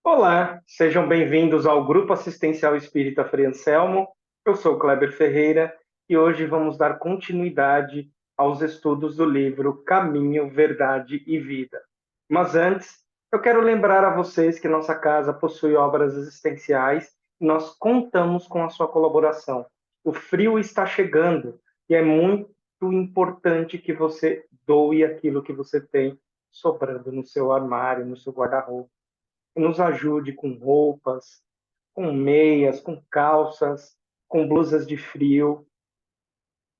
Olá, sejam bem-vindos ao Grupo Assistencial Espírita Frei Anselmo. Eu sou Kleber Ferreira e hoje vamos dar continuidade aos estudos do livro Caminho, Verdade e Vida. Mas antes, eu quero lembrar a vocês que nossa casa possui obras existenciais e nós contamos com a sua colaboração. O frio está chegando e é muito importante que você doe aquilo que você tem sobrando no seu armário, no seu guarda-roupa, nos ajude com roupas, com meias, com calças, com blusas de frio,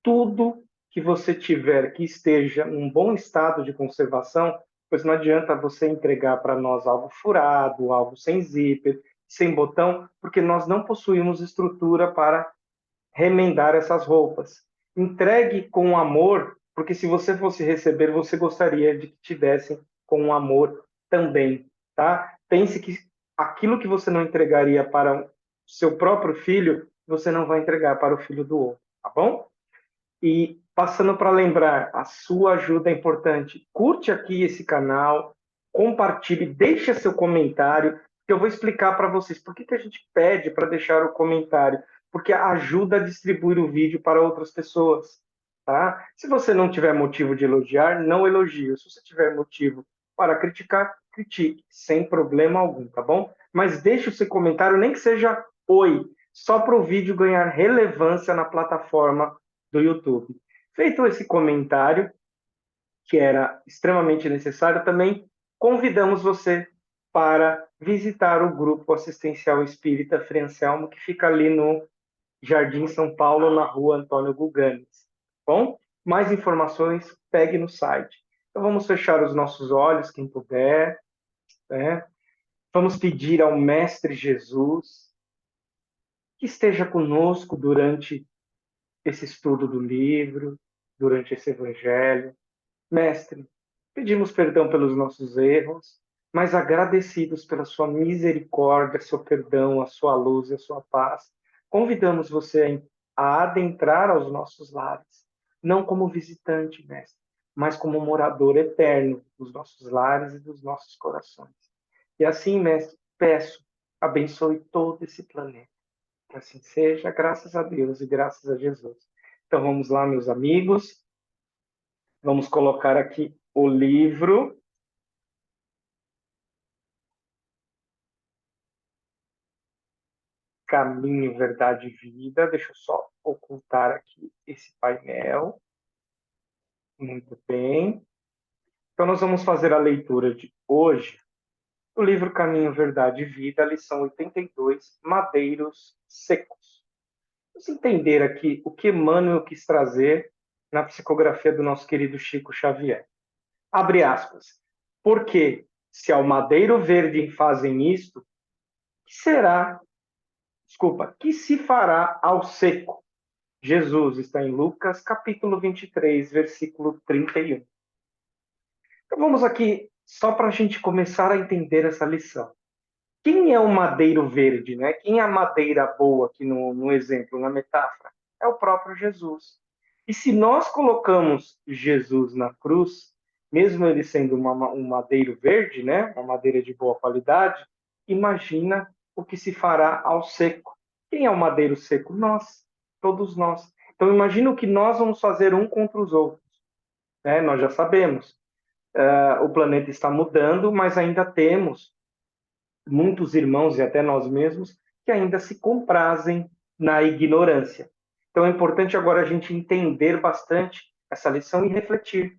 tudo que você tiver que esteja em um bom estado de conservação, pois não adianta você entregar para nós algo furado, algo sem zíper, sem botão, porque nós não possuímos estrutura para remendar essas roupas. Entregue com amor, porque se você fosse receber, você gostaria de que tivessem com amor também, tá? Pense que aquilo que você não entregaria para o seu próprio filho, você não vai entregar para o filho do outro, tá bom? E passando para lembrar, a sua ajuda é importante. Curte aqui esse canal, compartilhe, deixe seu comentário, que eu vou explicar para vocês por que a gente pede para deixar o comentário, porque ajuda a distribuir o vídeo para outras pessoas, tá? Se você não tiver motivo de elogiar, não elogie. Se você tiver motivo para criticar, critique, sem problema algum, tá bom? Mas deixe o seu comentário, nem que seja oi, só para o vídeo ganhar relevância na plataforma do YouTube. Feito esse comentário, que era extremamente necessário, também convidamos você para visitar o grupo assistencial espírita Frei Anselmo, que fica ali no Jardim São Paulo, na rua Antônio Guganes. Bom, mais informações, pegue no site. Então vamos fechar os nossos olhos, quem puder, né? Vamos pedir ao Mestre Jesus que esteja conosco durante esse estudo do livro, durante esse evangelho. Mestre, pedimos perdão pelos nossos erros, mas agradecidos pela sua misericórdia, seu perdão, a sua luz e a sua paz, convidamos você a adentrar aos nossos lares, não como visitante, mestre, mas como morador eterno dos nossos lares e dos nossos corações. E assim, mestre, peço, abençoe todo esse planeta. Que assim seja, graças a Deus e graças a Jesus. Então vamos lá, meus amigos. Vamos colocar aqui o livro Caminho, Verdade e Vida. Deixa eu só ocultar aqui esse painel. Muito bem. Então, nós vamos fazer a leitura de hoje do livro Caminho, Verdade e Vida, lição 82, Madeiros Secos. Vamos entender aqui o que Emmanuel quis trazer na psicografia do nosso querido Chico Xavier. Abre aspas. Porque se ao madeiro verde fazem isto, que será que se fará ao seco? Jesus está em Lucas, capítulo 23, versículo 31. Então vamos aqui, só para a gente começar a entender essa lição. Quem é o madeiro verde, né? Quem é a madeira boa aqui no exemplo, na metáfora? É o próprio Jesus. E se nós colocamos Jesus na cruz, mesmo ele sendo um madeiro verde, né? Uma madeira de boa qualidade, imagina o que se fará ao seco. Quem é o madeiro seco? Nós, todos nós. Então imagina o que nós vamos fazer um contra os outros, né? Nós já sabemos, o planeta está mudando, mas ainda temos muitos irmãos e até nós mesmos que ainda se comprazem na ignorância. Então é importante agora a gente entender bastante essa lição e refletir.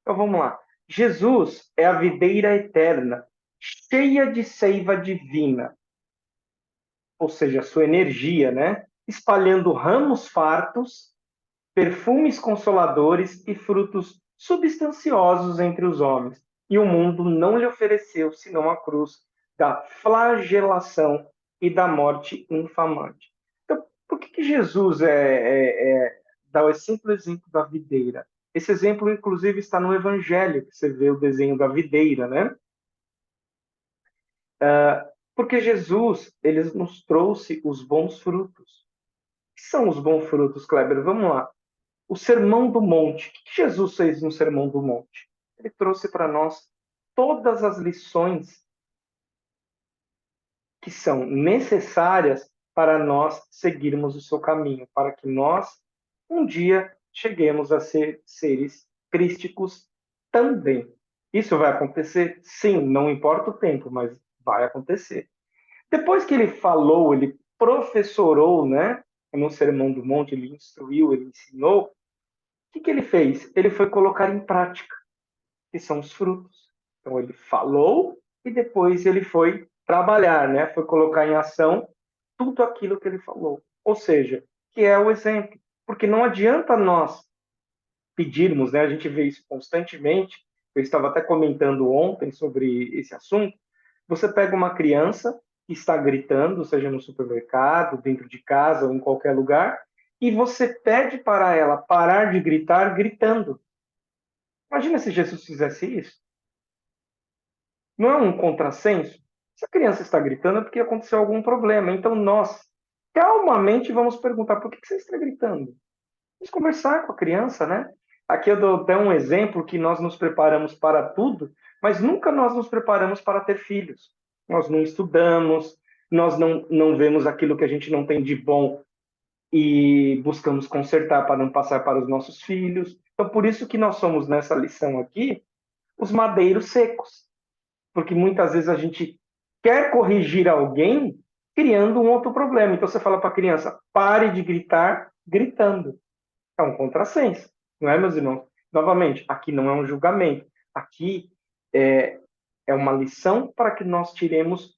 Então vamos lá. Jesus é a videira eterna, cheia de seiva divina, ou seja, sua energia, né? Espalhando ramos fartos, perfumes consoladores e frutos substanciosos entre os homens. E o mundo não lhe ofereceu senão a cruz da flagelação e da morte infamante. Então, por que Jesus dá o simples exemplo da videira? Esse exemplo, inclusive, está no Evangelho, que você vê o desenho da videira, né? Porque Jesus, ele nos trouxe os bons frutos. O que são os bons frutos, Kleber? Vamos lá. O Sermão do Monte. O que Jesus fez no Sermão do Monte? Ele trouxe para nós todas as lições que são necessárias para nós seguirmos o seu caminho, para que nós um dia cheguemos a ser seres crísticos também. Isso vai acontecer? Sim, não importa o tempo, mas vai acontecer. Depois que ele falou, ele professorou, né? No Sermão do Monte, ele instruiu, ele ensinou. O que ele fez? Ele foi colocar em prática, que são os frutos. Então ele falou e depois ele foi trabalhar, né? Foi colocar em ação tudo aquilo que ele falou. Ou seja, que é o exemplo. Porque não adianta nós pedirmos, né? A gente vê isso constantemente. Eu estava até comentando ontem sobre esse assunto. Você pega uma criança que está gritando, seja no supermercado, dentro de casa ou em qualquer lugar, e você pede para ela parar de gritar gritando. Imagina se Jesus fizesse isso. Não é um contrassenso? Se a criança está gritando é porque aconteceu algum problema. Então nós, calmamente, vamos perguntar: por que você está gritando? Vamos conversar com a criança, né? Aqui eu dou até um exemplo que nós nos preparamos para tudo, mas nunca nós nos preparamos para ter filhos. Nós não estudamos, nós não vemos aquilo que a gente não tem de bom e buscamos consertar para não passar para os nossos filhos. Então, por isso que nós somos, nessa lição aqui, os madeiros secos. Porque muitas vezes a gente quer corrigir alguém criando um outro problema. Então, você fala para a criança: pare de gritar gritando. É um contrassenso, não é, meus irmãos? Novamente, aqui não é um julgamento. Aqui é uma lição para que nós tiremos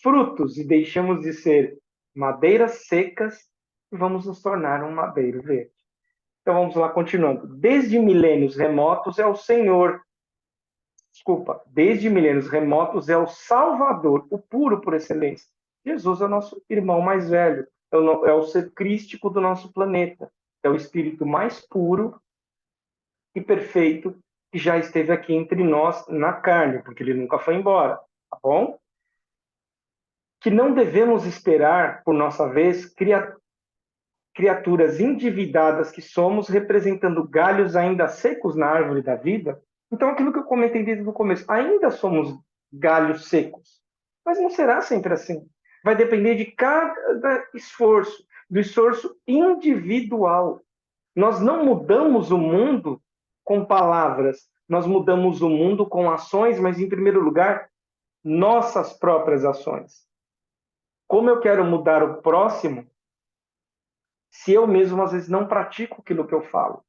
frutos e deixemos de ser madeiras secas e vamos nos tornar um madeiro verde. Então vamos lá, continuando. Desde milênios remotos é o Senhor. Desculpa, desde milênios remotos é o Salvador, o puro por excelência. Jesus é o nosso irmão mais velho, é o ser crístico do nosso planeta, é o espírito mais puro e perfeito que já esteve aqui entre nós na carne, porque ele nunca foi embora, tá bom? Que não devemos esperar, por nossa vez, criaturas endividadas que somos, representando galhos ainda secos na árvore da vida. Então, aquilo que eu comentei desde o começo, ainda somos galhos secos, mas não será sempre assim. Vai depender de cada esforço, do esforço individual. Nós não mudamos o mundo com palavras, nós mudamos o mundo com ações, mas, em primeiro lugar, nossas próprias ações. Como eu quero mudar o próximo se eu mesmo, às vezes, não pratico aquilo que eu falo?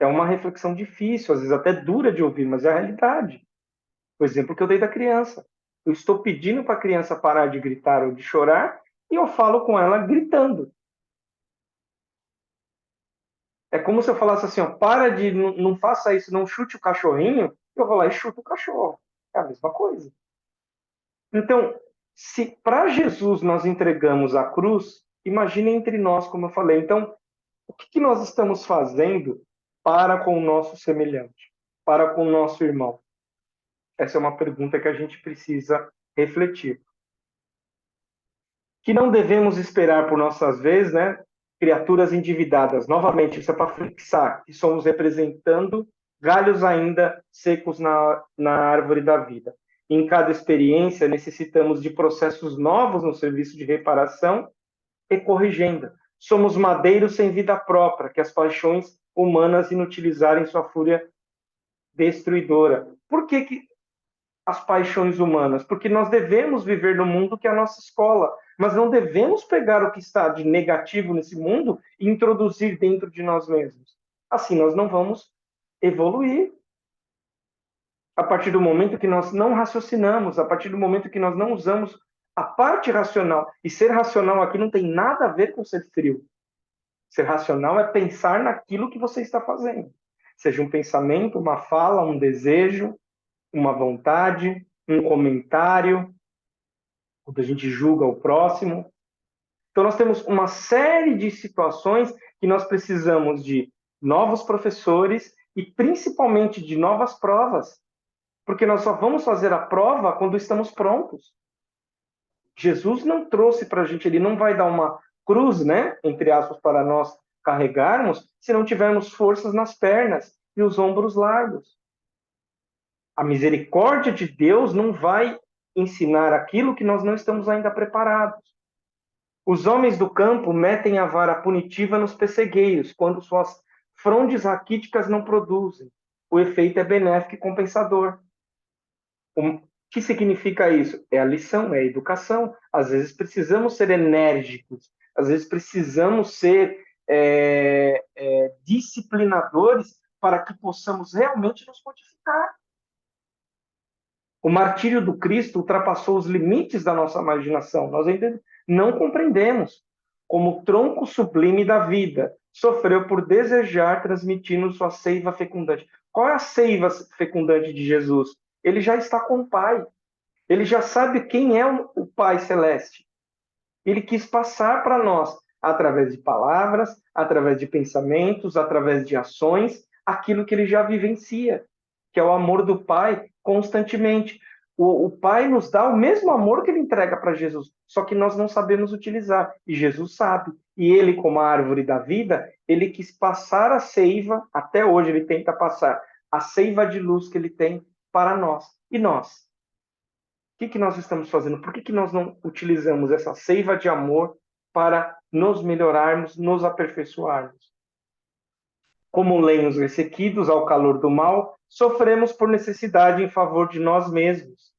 É uma reflexão difícil, às vezes até dura de ouvir, mas é a realidade. O exemplo que eu dei da criança. Eu estou pedindo para a criança parar de gritar ou de chorar e eu falo com ela gritando. É como se eu falasse assim, ó, para de, não faça isso, não chute o cachorrinho, eu vou lá e chuto o cachorro. É a mesma coisa. Então, se para Jesus nós entregamos a cruz, imagine entre nós, como eu falei. Então, o que nós estamos fazendo para com o nosso semelhante, para com o nosso irmão? Essa é uma pergunta que a gente precisa refletir. Que não devemos esperar por nossas vezes, né? Criaturas endividadas. Novamente, isso é para fixar que somos representando galhos ainda secos na árvore da vida. Em cada experiência, necessitamos de processos novos no serviço de reparação e corrigenda. Somos madeiros sem vida própria, que as paixões humanas inutilizarem sua fúria destruidora. Por que as paixões humanas? Porque nós devemos viver no mundo que é a nossa escola, mas não devemos pegar o que está de negativo nesse mundo e introduzir dentro de nós mesmos. Assim nós não vamos evoluir. A partir do momento que nós não raciocinamos, a partir do momento que nós não usamos a parte racional, e ser racional aqui não tem nada a ver com ser frio. Ser racional é pensar naquilo que você está fazendo. Seja um pensamento, uma fala, um desejo, uma vontade, um comentário, quando a gente julga o próximo. Então, nós temos uma série de situações que nós precisamos de novos professores e, principalmente, de novas provas, porque nós só vamos fazer a prova quando estamos prontos. Jesus não trouxe para a gente, ele não vai dar uma cruz, né, entre aspas, para nós carregarmos, se não tivermos forças nas pernas e os ombros largos. A misericórdia de Deus não vai ensinar aquilo que nós não estamos ainda preparados. Os homens do campo metem a vara punitiva nos pessegueiros, quando suas frondes raquíticas não produzem. O efeito é benéfico e compensador. O que significa isso? É a lição, é a educação. Às vezes precisamos ser enérgicos, às vezes precisamos ser disciplinadores para que possamos realmente nos modificar. O martírio do Cristo ultrapassou os limites da nossa imaginação. Nós ainda não compreendemos. Como tronco sublime da vida, sofreu por desejar, transmitindo sua seiva fecundante. Qual é a seiva fecundante de Jesus? Ele já está com o Pai. Ele já sabe quem é o Pai Celeste. Ele quis passar para nós, através de palavras, através de pensamentos, através de ações, aquilo que ele já vivencia, que é o amor do Pai constantemente. O Pai nos dá o mesmo amor que ele entrega para Jesus, só que nós não sabemos utilizar, e Jesus sabe. E ele, como a árvore da vida, ele quis passar a seiva, até hoje ele tenta passar, a seiva de luz que ele tem para nós. E nós? O que nós estamos fazendo? Por que nós não utilizamos essa seiva de amor para nos melhorarmos, nos aperfeiçoarmos? Como lenhos ressequidos ao calor do mal, sofremos por necessidade em favor de nós mesmos,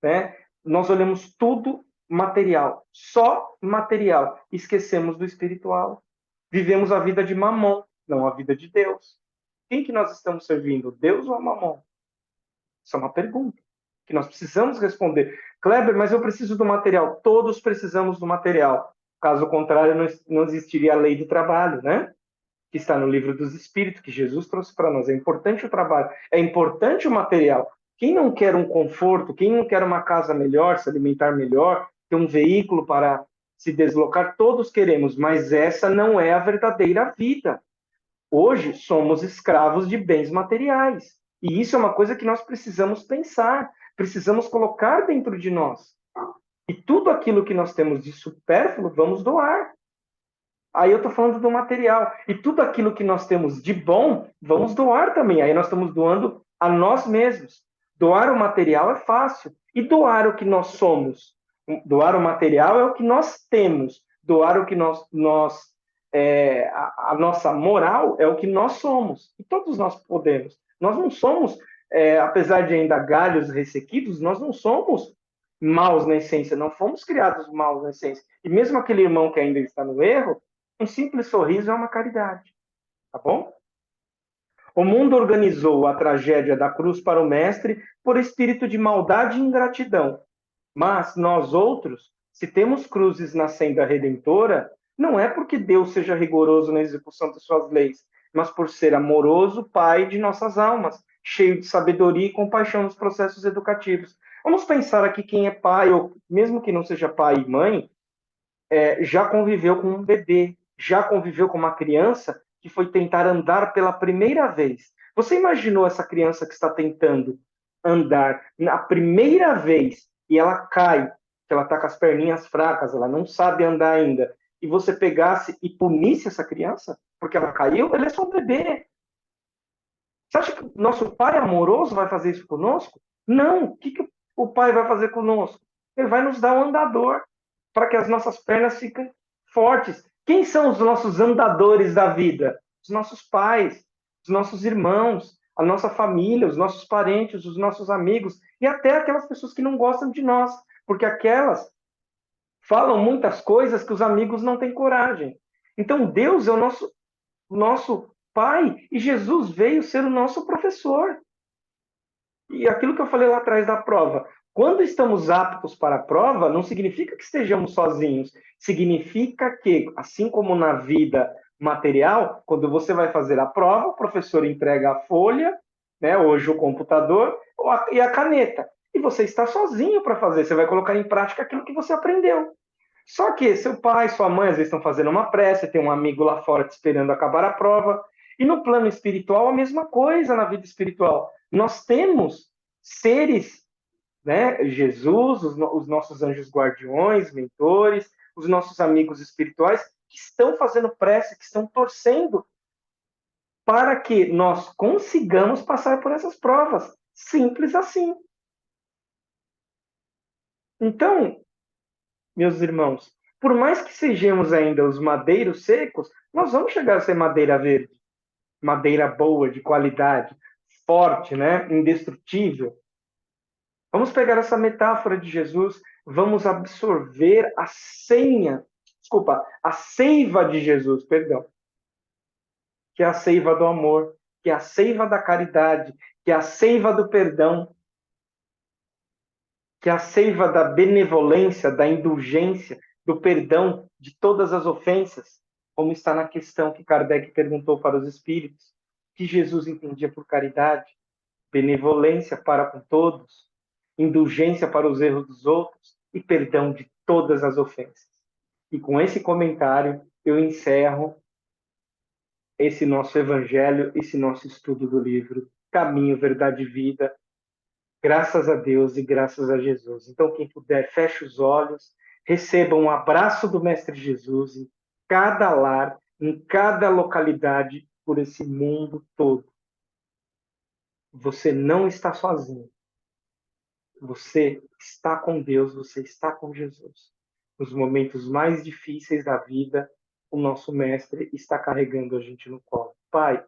né? Nós olhamos tudo material, só material, esquecemos do espiritual. Vivemos a vida de Mamon, não a vida de Deus. Quem que nós estamos servindo, Deus ou a Mamon? Isso é uma pergunta que nós precisamos responder. Kleber, mas eu preciso do material. Todos precisamos do material. Caso contrário, não existiria a lei do trabalho, né? Que está no livro dos Espíritos, que Jesus trouxe para nós. É importante o trabalho, é importante o material. Quem não quer um conforto, quem não quer uma casa melhor, se alimentar melhor, ter um veículo para se deslocar, todos queremos, mas essa não é a verdadeira vida. Hoje somos escravos de bens materiais. E isso é uma coisa que nós precisamos pensar, precisamos colocar dentro de nós. E tudo aquilo que nós temos de supérfluo, vamos doar. Aí eu estou falando do material. E tudo aquilo que nós temos de bom, vamos doar também. Aí nós estamos doando a nós mesmos. Doar o material é fácil. E doar o que nós somos? Doar o material é o que nós temos. Doar o que a nossa moral é o que nós somos. E todos nós podemos. Nós não somos, apesar de ainda galhos ressequidos, nós não somos maus na essência. Não fomos criados maus na essência. E mesmo aquele irmão que ainda está no erro, um simples sorriso é uma caridade, tá bom? O mundo organizou a tragédia da cruz para o mestre por espírito de maldade e ingratidão. Mas nós outros, se temos cruzes na senda redentora, não é porque Deus seja rigoroso na execução de suas leis, mas por ser amoroso Pai de nossas almas, cheio de sabedoria e compaixão nos processos educativos. Vamos pensar aqui quem é pai, ou mesmo que não seja pai e mãe, já conviveu com um bebê, já conviveu com uma criança que foi tentar andar pela primeira vez. Você imaginou essa criança que está tentando andar na primeira vez e ela cai, que ela está com as perninhas fracas, ela não sabe andar ainda, e você pegasse e punisse essa criança porque ela caiu? Ela é só um bebê. Você acha que o nosso pai amoroso vai fazer isso conosco? Não. O que o pai vai fazer conosco? Ele vai nos dar um andador para que as nossas pernas fiquem fortes. Quem são os nossos andadores da vida? Os nossos pais, os nossos irmãos, a nossa família, os nossos parentes, os nossos amigos e até aquelas pessoas que não gostam de nós, porque aquelas falam muitas coisas que os amigos não têm coragem. Então Deus é o nosso Pai e Jesus veio ser o nosso professor. E aquilo que eu falei lá atrás da prova, quando estamos aptos para a prova, não significa que estejamos sozinhos. Significa que, assim como na vida material, quando você vai fazer a prova, o professor entrega a folha, né, hoje o computador, e a caneta. E você está sozinho para fazer. Você vai colocar em prática aquilo que você aprendeu. Só que seu pai, sua mãe, às vezes estão fazendo uma prece, tem um amigo lá fora te esperando acabar a prova. E no plano espiritual, a mesma coisa na vida espiritual. Nós temos seres, né? Jesus, os nossos anjos guardiões, mentores, os nossos amigos espirituais, que estão fazendo prece, que estão torcendo para que nós consigamos passar por essas provas. Simples assim. Então, meus irmãos, por mais que sejamos ainda os madeiros secos, nós vamos chegar a ser madeira verde, madeira boa, de qualidade, forte, né? Indestrutível. Vamos pegar essa metáfora de Jesus, vamos absorver a seiva de Jesus, perdão, que é a seiva do amor, que é a seiva da caridade, que é a seiva do perdão, que é a seiva da benevolência, da indulgência, do perdão de todas as ofensas, como está na questão que Kardec perguntou para os espíritos, que Jesus entendia por caridade, benevolência para com todos, indulgência para os erros dos outros e perdão de todas as ofensas. E com esse comentário eu encerro esse nosso evangelho, esse nosso estudo do livro Caminho, Verdade e Vida, graças a Deus e graças a Jesus. Então, quem puder, feche os olhos, receba um abraço do Mestre Jesus em cada lar, em cada localidade, por esse mundo todo. Você não está sozinho. Você está com Deus, você está com Jesus. Nos momentos mais difíceis da vida, o nosso Mestre está carregando a gente no colo. Pai,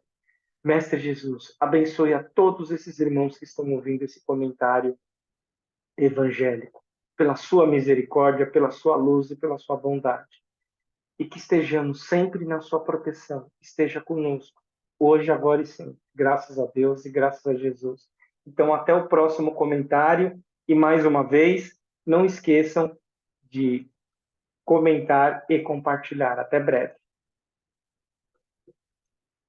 Mestre Jesus, abençoe a todos esses irmãos que estão ouvindo esse comentário evangélico, pela sua misericórdia, pela sua luz e pela sua bondade. E que estejamos sempre na sua proteção. Esteja conosco, hoje, agora e sempre. Graças a Deus e graças a Jesus. Então, até o próximo comentário. E, mais uma vez, não esqueçam de comentar e compartilhar. Até breve.